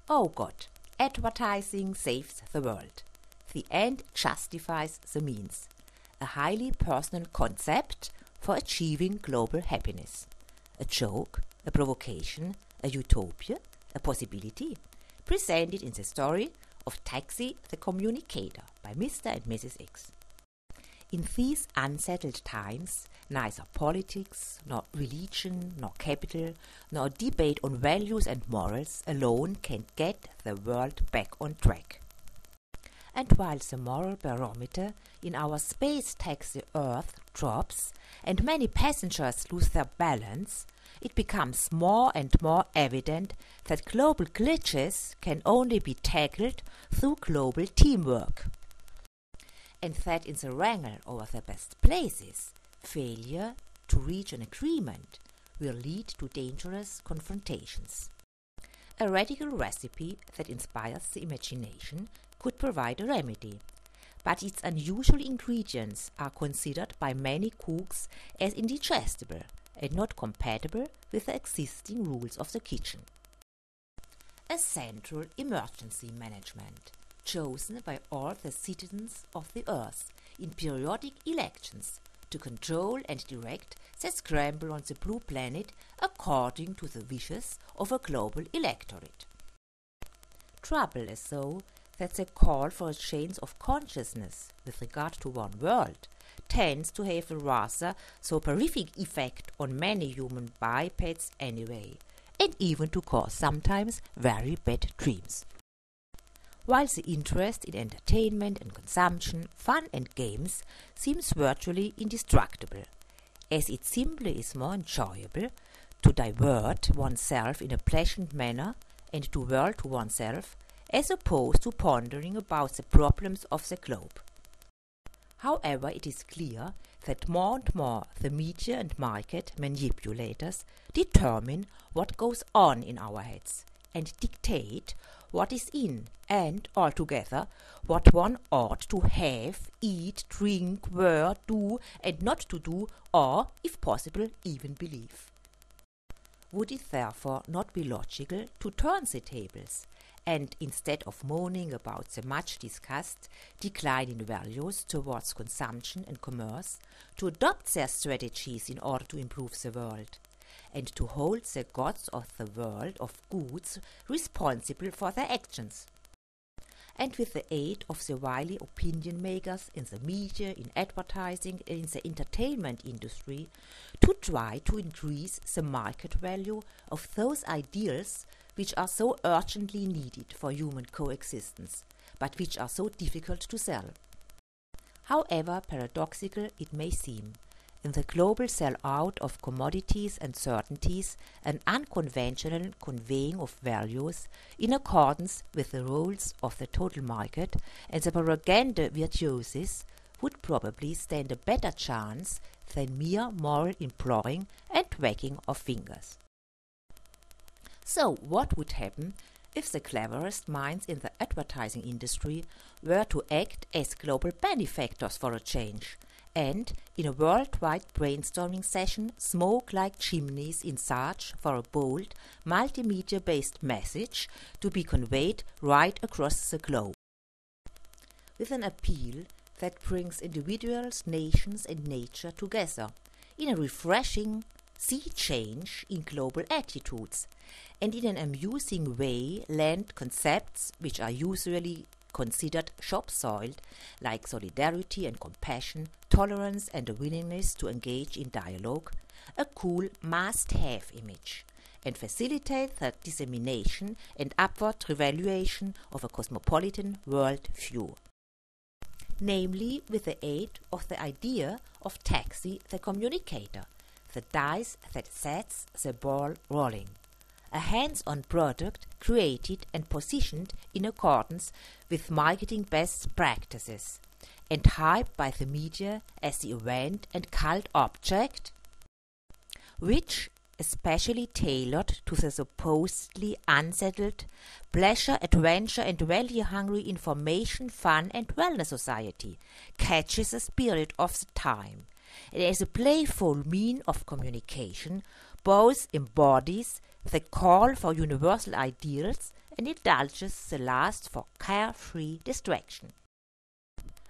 Oh God, advertising saves the world. The end justifies the means. A highly personal concept for achieving global happiness. A joke, a provocation, a utopia, a possibility, presented in the story of Taxi the Communicator by Mr. and Mrs. X. In these unsettled times, neither politics, nor religion, nor capital, nor debate on values and morals alone can get the world back on track. And while the moral barometer in our space taxi Earth drops and many passengers lose their balance, it becomes more and more evident that global glitches can only be tackled through global teamwork. And that in the wrangle over the best places, failure to reach an agreement will lead to dangerous confrontations. A radical recipe that inspires the imagination could provide a remedy, but its unusual ingredients are considered by many cooks as indigestible and not compatible with the existing rules of the kitchen. A central emergency management, chosen by all the citizens of the earth in periodic elections to control and direct the scramble on the blue planet according to the wishes of a global electorate. Trouble is so that the call for a change of consciousness with regard to one world tends to have a rather soporific effect on many human bipeds anyway, and even to cause sometimes very bad dreams. While the interest in entertainment and consumption, fun and games seems virtually indestructible, as it simply is more enjoyable to divert oneself in a pleasant manner and to whirl to oneself as opposed to pondering about the problems of the globe. However, it is clear that more and more the media and market manipulators determine what goes on in our heads and dictate what is in and altogether what one ought to have, eat, drink, wear, do and not to do, or, if possible, even believe. Would it therefore not be logical to turn the tables and, instead of moaning about the much discussed decline in values towards consumption and commerce, to adopt their strategies in order to improve the world, and to hold the gods of the world of goods responsible for their actions? And with the aid of the wily opinion makers in the media, in advertising, and in the entertainment industry, to try to increase the market value of those ideals which are so urgently needed for human coexistence, but which are so difficult to sell. However paradoxical it may seem, in the global sell-out of commodities and certainties, an unconventional conveying of values in accordance with the rules of the total market and the propaganda virtuosis would probably stand a better chance than mere moral imploring and wagging of fingers. So what would happen if the cleverest minds in the advertising industry were to act as global benefactors for a change, and, in a worldwide brainstorming session, smoke like chimneys in search for a bold, multimedia-based message to be conveyed right across the globe, with an appeal that brings individuals, nations and nature together in a refreshing sea change in global attitudes, and in an amusing way lend concepts which are usually considered shop-soiled, like solidarity and compassion, tolerance and a willingness to engage in dialogue, a cool must-have image, and facilitate the dissemination and upward revaluation of a cosmopolitan world view. Namely, with the aid of the idea of Taxi the Communicator, the dice that sets the ball rolling. A hands-on product created and positioned in accordance with marketing best practices, and hyped by the media as the event and cult object, which, especially tailored to the supposedly unsettled, pleasure, adventure and value-hungry information, fun and wellness society, catches the spirit of the time and as a playful mean of communication, both embodies the call for universal ideals and indulges the lust for carefree distraction.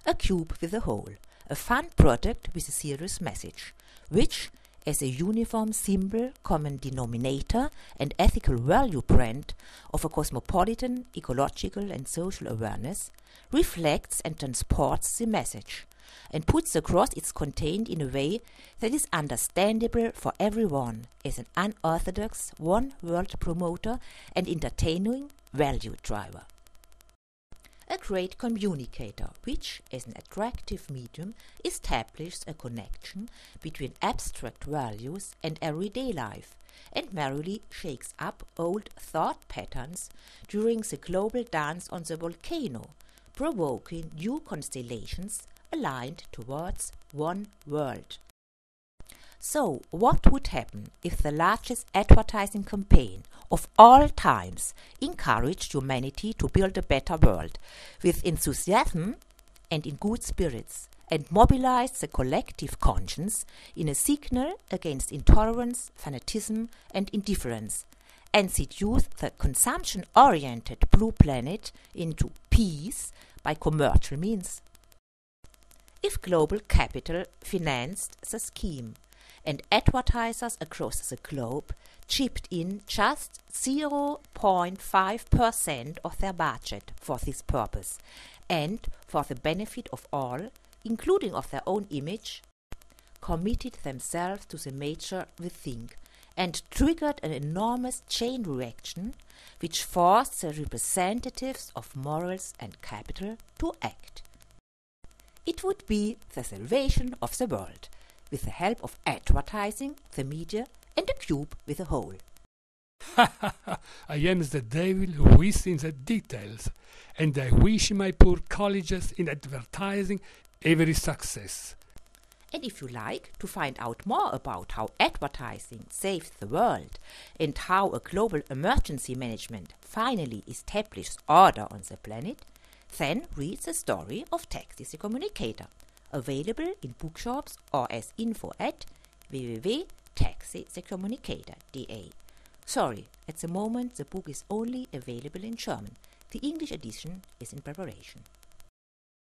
A cube with a hole, a fun product with a serious message, which, as a uniform symbol, common denominator, and ethical value brand of a cosmopolitan, ecological and social awareness, reflects and transports the message, and puts across its content in a way that is understandable for everyone as an unorthodox, one-world promoter and entertaining value driver. A great communicator, which, as an attractive medium, establishes a connection between abstract values and everyday life, and merrily shakes up old thought patterns during the global dance on the volcano, provoking new constellations aligned towards one world. So, what would happen if the largest advertising campaign of all times encouraged humanity to build a better world with enthusiasm and in good spirits, and mobilized the collective conscience in a signal against intolerance, fanatism and indifference, and seduced the consumption-oriented blue planet into peace by commercial means? If global capital financed the scheme, and advertisers across the globe chipped in just 0.5% of their budget for this purpose, and for the benefit of all, including of their own image, committed themselves to the major rethink, and triggered an enormous chain reaction which forced the representatives of morals and capital to act. It would be the salvation of the world, with the help of advertising, the media, and a cube with a hole. I am the devil who is in the details, and I wish my poor colleagues in advertising every success. And if you like to find out more about how advertising saves the world, and how a global emergency management finally establishes order on the planet, then read the story of Taxi the Communicator, available in bookshops or as info at www.taxithecommunicator.de. Sorry, at the moment the book is only available in German. The English edition is in preparation.